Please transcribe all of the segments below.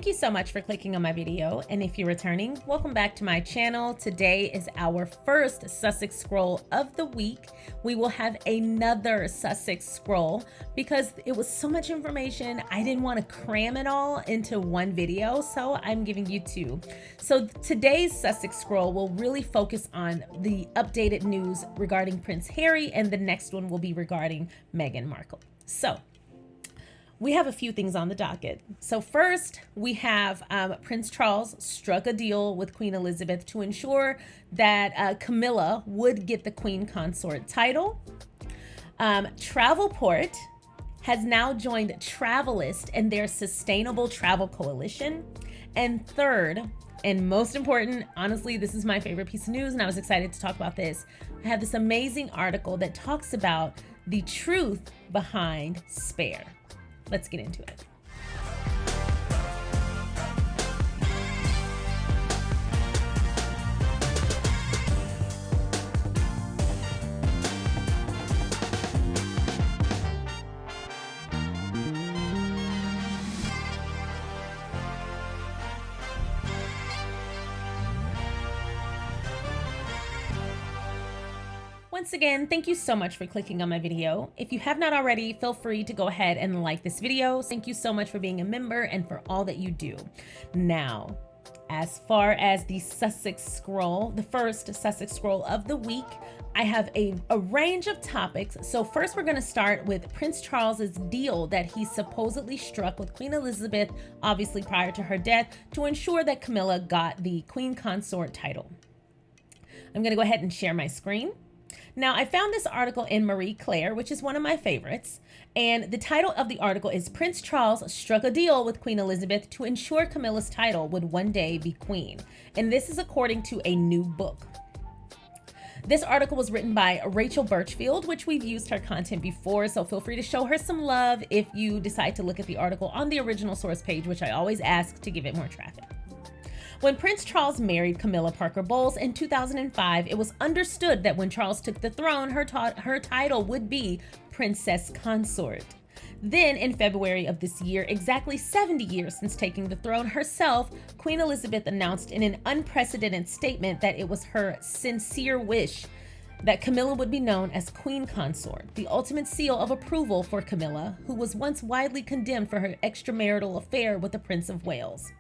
Thank you so much for clicking on my video, and if you're returning, welcome back to my channel. Today is our first Sussex scroll of the week. We will have another Sussex scroll because it was so much information. I didn't want to cram it all into one video, so I'm giving you two. So today's Sussex scroll will really focus on the updated news regarding Prince Harry, and the next one will be regarding Meghan Markle. So we have a few things on the docket. So first, we have Prince Charles struck a deal with Queen Elizabeth to ensure that Camilla would get the Queen Consort title. Travelport has now joined Travelist and their Sustainable Travel Coalition. And third, and most important, honestly, this is my favorite piece of news, and I was excited to talk about this. I have this amazing article that talks about the truth behind Spare. Let's get into it. Once again, thank you so much for clicking on my video. If you have not already, feel free to go ahead and like this video. Thank you so much for being a member and for all that you do. Now, as far as the Sussex scroll, the first Sussex scroll of the week, I have a range of topics. So first we're gonna start with Prince Charles's deal that he supposedly struck with Queen Elizabeth, obviously prior to her death, to ensure that Camilla got the Queen Consort title. I'm gonna go ahead and share my screen. Now, I found this article in Marie Claire, which is one of my favorites, and the title of the article is Prince Charles struck a deal with Queen Elizabeth to ensure Camilla's title would one day be queen. And this is according to a new book. This article was written by Rachel Birchfield, which we've used her content before, so feel free to show her some love if you decide to look at the article on the original source page, which I always ask to give it more traffic. When Prince Charles married Camilla Parker Bowles in 2005, it was understood that when Charles took the throne, her title would be Princess Consort. Then, in February of this year, exactly 70 years since taking the throne herself, Queen Elizabeth announced in an unprecedented statement that it was her sincere wish that Camilla would be known as Queen Consort, the ultimate seal of approval for Camilla, who was once widely condemned for her extramarital affair with the Prince of Wales.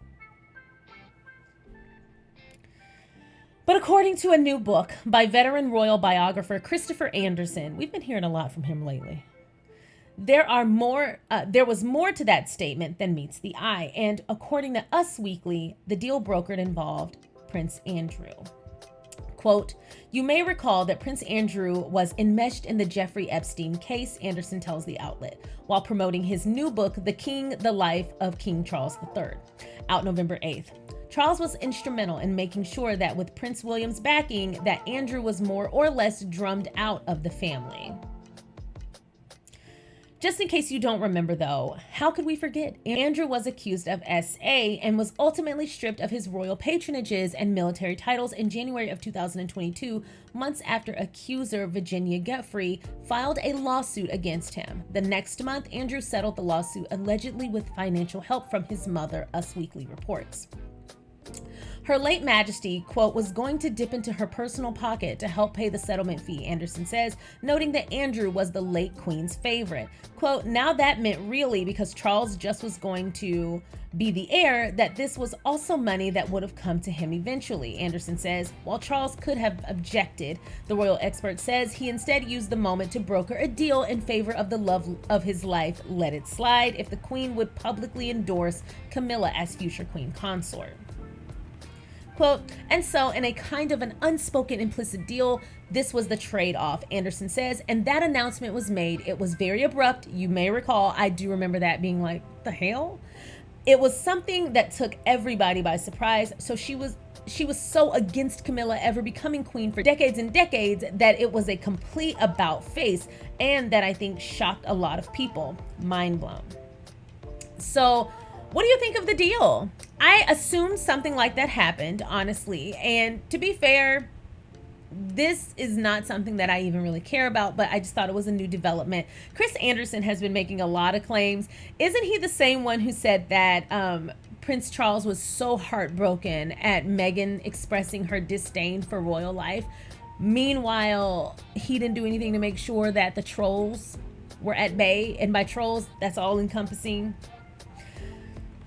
But according to a new book by veteran royal biographer Christopher Anderson, we've been hearing a lot from him lately, there was more to that statement than meets the eye. And according to Us Weekly, the deal brokered involved Prince Andrew. Quote, "You may recall that Prince Andrew was enmeshed in the Jeffrey Epstein case," Anderson tells the outlet, while promoting his new book, The King, the Life of King Charles III, out November 8th. Charles was instrumental in making sure that with Prince William's backing, that Andrew was more or less drummed out of the family. Just in case you don't remember though, how could we forget? Andrew was accused of SA and was ultimately stripped of his royal patronages and military titles in January of 2022, months after accuser Virginia Giuffre filed a lawsuit against him. The next month, Andrew settled the lawsuit allegedly with financial help from his mother, Us Weekly reports. Her late majesty, quote, was going to dip into her personal pocket to help pay the settlement fee, Anderson says, noting that Andrew was the late queen's favorite. Quote, now that meant really, because Charles just was going to be the heir, that this was also money that would have come to him eventually, Anderson says. While Charles could have objected, the royal expert says he instead used the moment to broker a deal in favor of the love of his life, let it slide, if the queen would publicly endorse Camilla as future queen consort. Quote, and so in a kind of an unspoken implicit deal, this was the trade-off, Anderson says, and that announcement was made. It was very abrupt. You may recall, I do remember that being like, the hell? It was something that took everybody by surprise. So she was so against Camilla ever becoming queen for decades and decades that it was a complete about face, and that I think shocked a lot of people. Mind blown. So what do you think of the deal? I assumed something like that happened, honestly. And to be fair, this is not something that I even really care about, but I just thought it was a new development. Chris Anderson has been making a lot of claims. Isn't he the same one who said that Prince Charles was so heartbroken at Meghan expressing her disdain for royal life. Meanwhile, he didn't do anything to make sure that the trolls were at bay. And by trolls, that's all encompassing.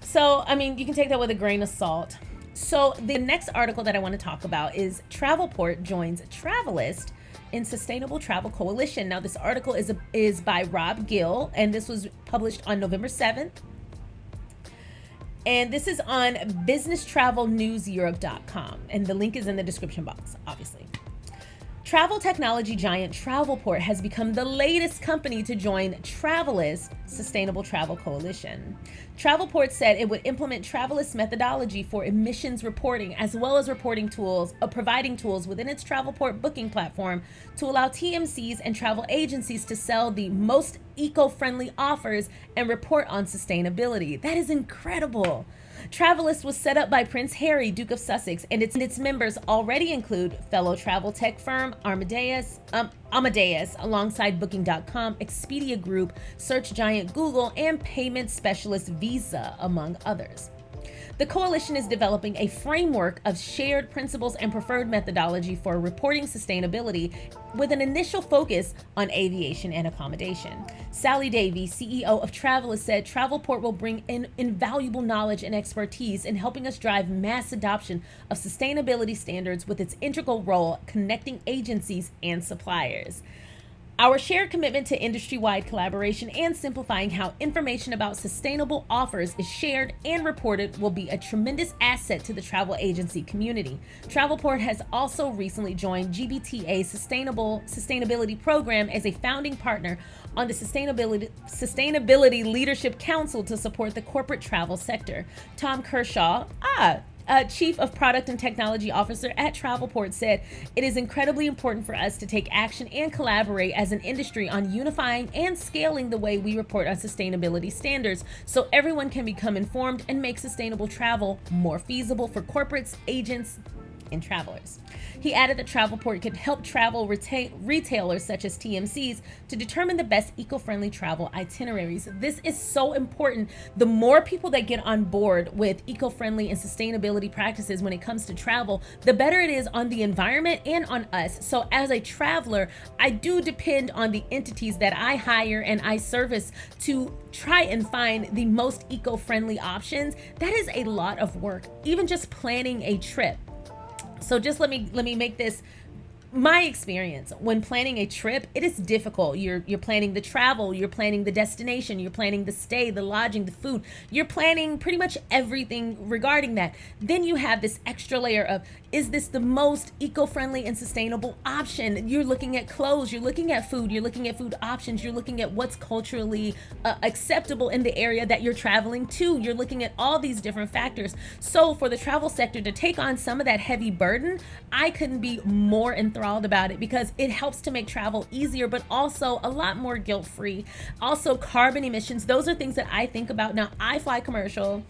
So, I mean, you can take that with a grain of salt. So the next article that I want to talk about is Travelport joins Travelist in Sustainable Travel Coalition. Now, this article is by Rob Gill, and this was published on November 7th. And this is on businesstravelnewseurope.com, and the link is in the description box, obviously. Travel technology giant Travelport has become the latest company to join Travelist Sustainable Travel Coalition. Travelport said it would implement Travelist methodology for emissions reporting, as well as providing tools within its Travelport booking platform to allow TMCs and travel agencies to sell the most eco-friendly offers and report on sustainability. That is incredible. Travelist was set up by Prince Harry, Duke of Sussex, and its members already include fellow travel tech firm Amadeus, alongside Booking.com, Expedia Group, search giant Google, and payment specialist Visa, among others. The coalition is developing a framework of shared principles and preferred methodology for reporting sustainability, with an initial focus on aviation and accommodation. Sally Davy, CEO of Travelist, said Travelport will bring in invaluable knowledge and expertise in helping us drive mass adoption of sustainability standards, with its integral role connecting agencies and suppliers. Our shared commitment to industry-wide collaboration and simplifying how information about sustainable offers is shared and reported will be a tremendous asset to the travel agency community. Travelport has also recently joined GBTA Sustainability Program as a founding partner on the Sustainability Leadership Council to support the corporate travel sector. Tom Kershaw, Chief of Product and Technology Officer at Travelport, said, "It is incredibly important for us to take action and collaborate as an industry on unifying and scaling the way we report on sustainability standards so everyone can become informed and make sustainable travel more feasible for corporates, agents, and travelers." He added that Travelport could help travel retailers such as TMCs to determine the best eco-friendly travel itineraries. This is so important. The more people that get on board with eco-friendly and sustainability practices when it comes to travel, the better it is on the environment and on us. So as a traveler, I do depend on the entities that I hire and I service to try and find the most eco-friendly options. That is a lot of work, even just planning a trip. So just let me make this my experience. When planning a trip, it is difficult. You're planning the travel, you're planning the destination, you're planning the stay, the lodging, the food. You're planning pretty much everything regarding that. Then you have this extra layer of, is this the most eco-friendly and sustainable option? You're looking at clothes, you're looking at food, you're looking at food options, you're looking at what's culturally acceptable in the area that you're traveling to. You're looking at all these different factors. So for the travel sector to take on some of that heavy burden, I couldn't be more enthralled about it, because it helps to make travel easier, but also a lot more guilt-free. Also, carbon emissions, those are things that I think about. Now, I fly commercial,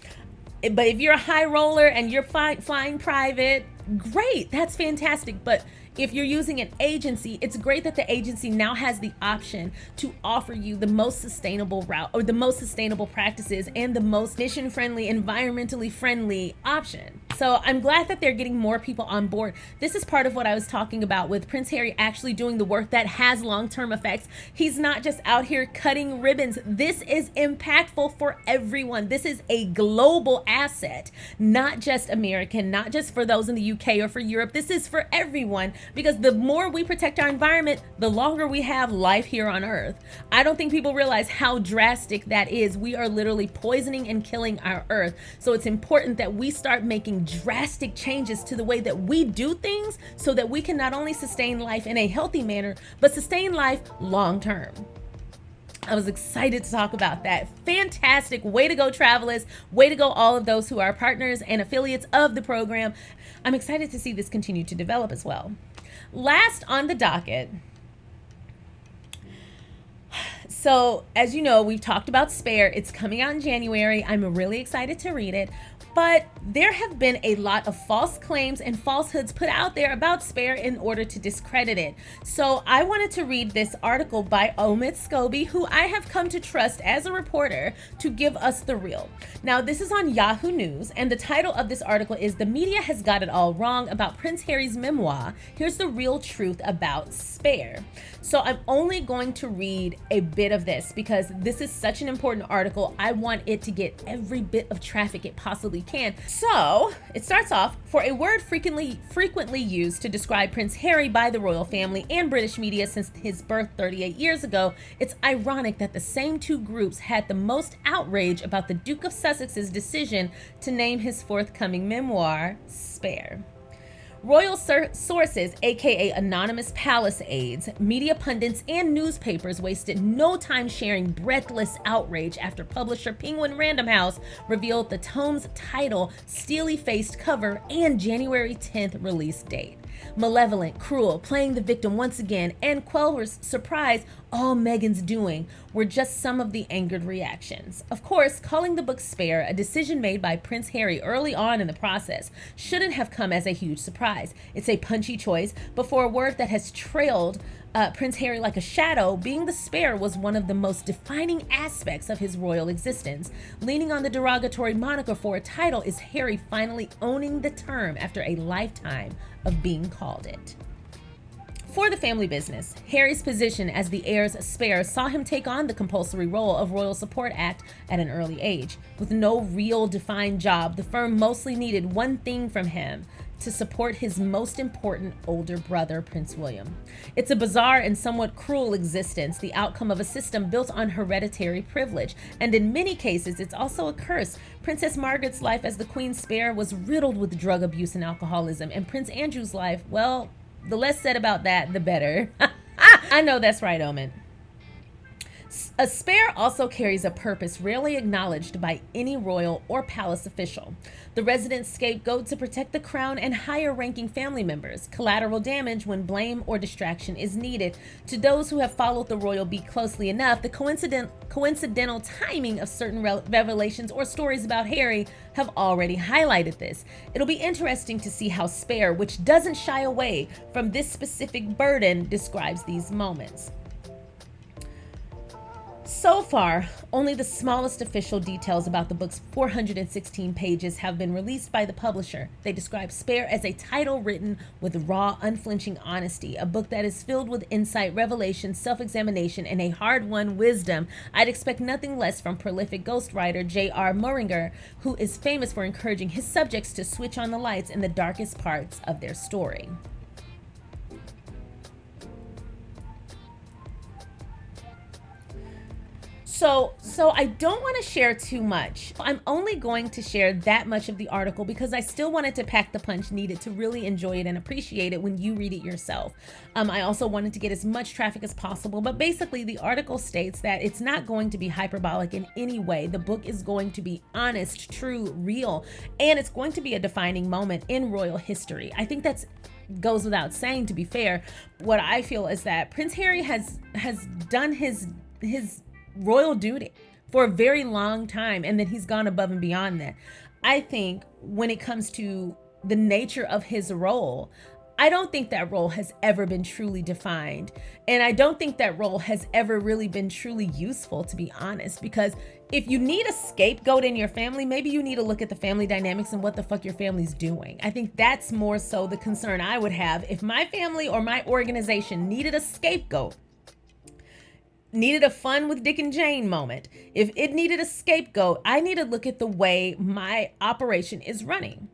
but if you're a high roller and you're flying private, great, that's fantastic. But if you're using an agency, it's great that the agency now has the option to offer you the most sustainable route, or the most sustainable practices, and the most mission-friendly, environmentally friendly option. So I'm glad that they're getting more people on board. This is part of what I was talking about with Prince Harry actually doing the work that has long-term effects. He's not just out here cutting ribbons. This is impactful for everyone. This is a global asset, not just American, not just for those in the UK or for Europe. This is for everyone, because the more we protect our environment, the longer we have life here on Earth. I don't think people realize how drastic that is. We are literally poisoning and killing our Earth. So it's important that we start making drastic changes to the way that we do things, so that we can not only sustain life in a healthy manner, but sustain life long term. I was excited to talk about that. Fantastic. Way to go, travelers. Way to go, all of those who are partners and affiliates of the program. I'm excited to see this continue to develop as well. Last on the docket. So, as you know, we've talked about Spare. It's coming out in January. I'm really excited to read it. But there have been a lot of false claims and falsehoods put out there about Spare in order to discredit it. So I wanted to read this article by Omid Scobie, who I have come to trust as a reporter to give us the real. Now, this is on Yahoo News, and the title of this article is "The Media Has Got It All Wrong About Prince Harry's Memoir. Here's the real truth about Spare." So I'm only going to read a bit of this because this is such an important article. I want it to get every bit of traffic it possibly can. So it starts off, for a word frequently used to describe Prince Harry by the royal family and British media since his birth 38 years ago, it's ironic that the same two groups had the most outrage about the Duke of Sussex's decision to name his forthcoming memoir Spare. Royal sources, aka anonymous palace aides, media pundits, and newspapers wasted no time sharing breathless outrage after publisher Penguin Random House revealed the tome's title, steely-faced cover, and January 10th release date. Malevolent, cruel, playing the victim once again, and Queller's surprise, all Meghan's doing, were just some of the angered reactions. Of course, calling the book Spare, a decision made by Prince Harry early on in the process, shouldn't have come as a huge surprise. It's a punchy choice, but for a word that has trailed Prince Harry like a shadow, being the Spare was one of the most defining aspects of his royal existence. Leaning on the derogatory moniker for a title is Harry finally owning the term after a lifetime of being called it. For the family business, Harry's position as the heir's spare saw him take on the compulsory role of Royal Support Act at an early age. With no real defined job, the firm mostly needed one thing from him: to support his most important older brother, Prince William. It's a bizarre and somewhat cruel existence, the outcome of a system built on hereditary privilege, and in many cases, it's also a curse. Princess Margaret's life as the Queen's Spare was riddled with drug abuse and alcoholism, and Prince Andrew's life, well, the less said about that, the better. I know that's right, Omen. A spare also carries a purpose rarely acknowledged by any royal or palace official. The resident scapegoat to protect the crown and higher-ranking family members. Collateral damage when blame or distraction is needed. To those who have followed the royal beat closely enough, the coincidental timing of certain revelations or stories about Harry have already highlighted this. It'll be interesting to see how Spare, which doesn't shy away from this specific burden, describes these moments. So far, only the smallest official details about the book's 416 pages have been released by the publisher. They describe Spare as a title written with raw, unflinching honesty, a book that is filled with insight, revelation, self-examination, and a hard-won wisdom. I'd expect nothing less from prolific ghostwriter J.R. Muringer, who is famous for encouraging his subjects to switch on the lights in the darkest parts of their story. So I don't want to share too much. I'm only going to share that much of the article because I still wanted to pack the punch needed to really enjoy it and appreciate it when you read it yourself. I also wanted to get as much traffic as possible, but basically the article states that it's not going to be hyperbolic in any way. The book is going to be honest, true, real, and it's going to be a defining moment in royal history. I think that's goes without saying, to be fair. What I feel is that Prince Harry has done his royal duty for a very long time, and that he's gone above and beyond that. I think when it comes to the nature of his role, I don't think that role has ever been truly defined, and I don't think that role has ever really been truly useful, to be honest, because if you need a scapegoat in your family, maybe you need to look at the family dynamics and what the fuck your family's doing. I think that's more so the concern I would have. If my family or my organization needed a scapegoat, needed a fun with Dick and Jane moment, if it needed a scapegoat, I need to look at the way my operation is running.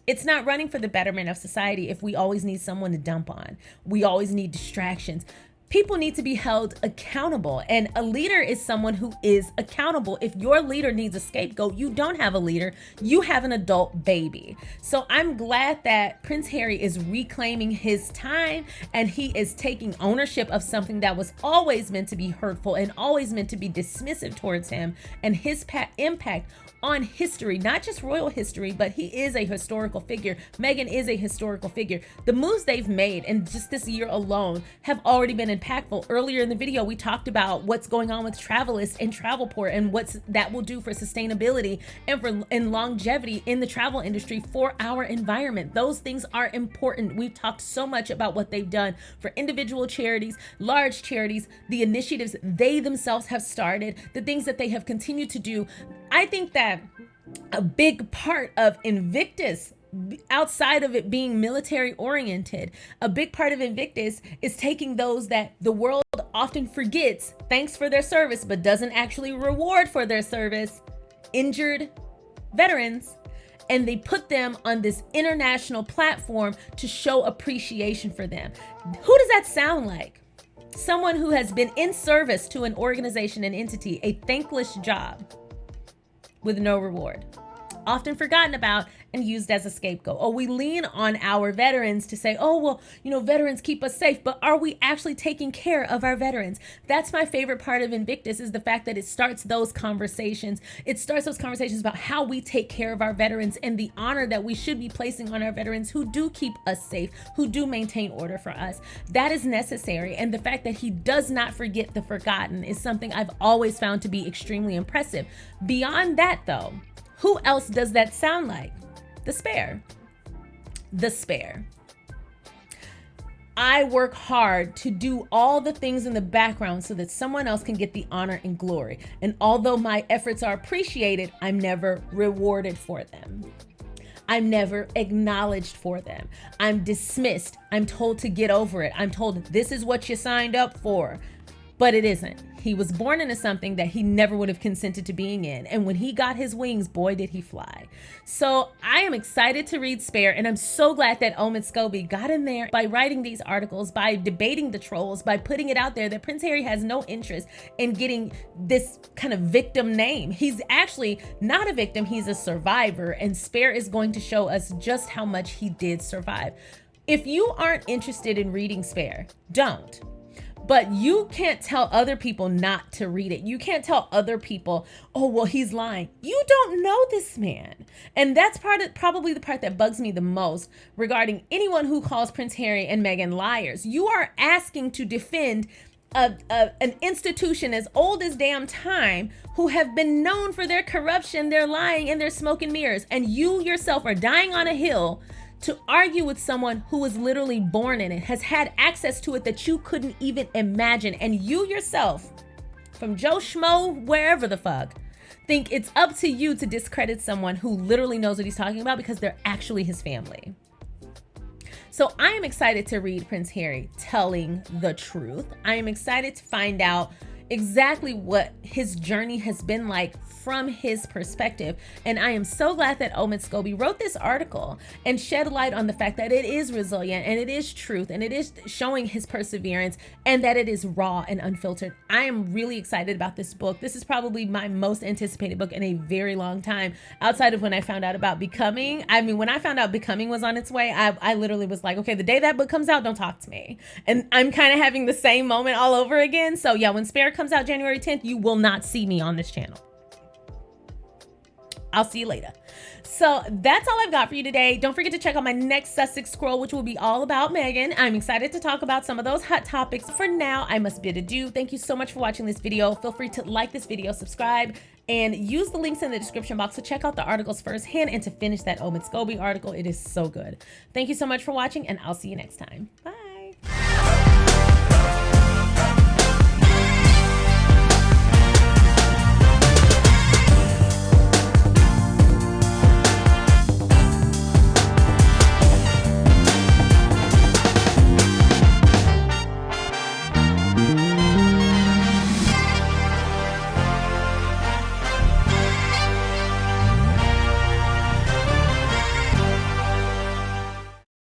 It's not running for the betterment of society if we always need someone to dump on. We always need distractions. People need to be held accountable, and a leader is someone who is accountable. If your leader needs a scapegoat, you don't have a leader, you have an adult baby. So I'm glad that Prince Harry is reclaiming his time, and he is taking ownership of something that was always meant to be hurtful and always meant to be dismissive towards him, and his impact on history, not just royal history, but he is a historical figure. Meghan is a historical figure. The moves they've made in just this year alone have already been impactful. Earlier in the video, we talked about what's going on with Travelist and Travelport and what that will do for sustainability and longevity in the travel industry for our environment. Those things are important. We've talked so much about what they've done for individual charities, large charities, the initiatives they themselves have started, the things that they have continued to do. I think that a big part of Invictus, outside of it being military oriented, a big part of Invictus is taking those that the world often forgets, thanks for their service, but doesn't actually reward for their service, injured veterans, and they put them on this international platform to show appreciation for them. Who does that sound like? Someone who has been in service to an organization, an entity, a thankless job with no reward, often forgotten about and used as a scapegoat. Or we lean on our veterans to say, oh, well, you know, veterans keep us safe, but are we actually taking care of our veterans? That's my favorite part of Invictus, is the fact that it starts those conversations. It starts those conversations about how we take care of our veterans and the honor that we should be placing on our veterans who do keep us safe, who do maintain order for us. That is necessary. And the fact that he does not forget the forgotten is something I've always found to be extremely impressive. Beyond that, though, who else does that sound like? The Spare. The Spare. I work hard to do all the things in the background so that someone else can get the honor and glory. And although my efforts are appreciated, I'm never rewarded for them. I'm never acknowledged for them. I'm dismissed. I'm told to get over it. I'm told this is what you signed up for, but it isn't. He was born into something that he never would have consented to being in. And when he got his wings, boy, did he fly. So I am excited to read Spare. And I'm so glad that Omid Scobie got in there by writing these articles, by debating the trolls, by putting it out there that Prince Harry has no interest in getting this kind of victim name. He's actually not a victim. He's a survivor. And Spare is going to show us just how much he did survive. If you aren't interested in reading Spare, don't. But you can't tell other people not to read it. You can't tell other people, oh, well, he's lying. You don't know this man. And that's probably the part that bugs me the most regarding anyone who calls Prince Harry and Meghan liars. You are asking to defend an institution as old as damn time, who have been known for their corruption, their lying, and their smoke and mirrors. And you yourself are dying on a hill to argue with someone who was literally born in it, has had access to it that you couldn't even imagine. And you yourself, from Joe Schmo, wherever the fuck, think it's up to you to discredit someone who literally knows what he's talking about because they're actually his family. So I am excited to read Prince Harry telling the truth. I am excited to find out exactly what his journey has been like from his perspective. And I am so glad that Omid Scobie wrote this article and shed light on the fact that it is resilient and it is truth and it is showing his perseverance and that it is raw and unfiltered. I am really excited about this book. This is probably my most anticipated book in a very long time, outside of when I found out about Becoming. I mean, when I found out Becoming was on its way, I literally was like, okay, the day that book comes out, don't talk to me. And I'm kind of having the same moment all over again. So yeah, when Spare comes out January 10th, you will not see me on this channel. I'll see you later. So that's all I've got for you today. Don't forget to check out my next Sussex scroll, which will be all about Meghan. I'm excited to talk about some of those hot topics. For now, I must bid adieu. Thank you so much for watching this video. Feel free to like this video, subscribe, and use the links in the description box to check out the articles firsthand and to finish that Omid Scobie article. It is so good. Thank you so much for watching, and I'll see you next time. Bye.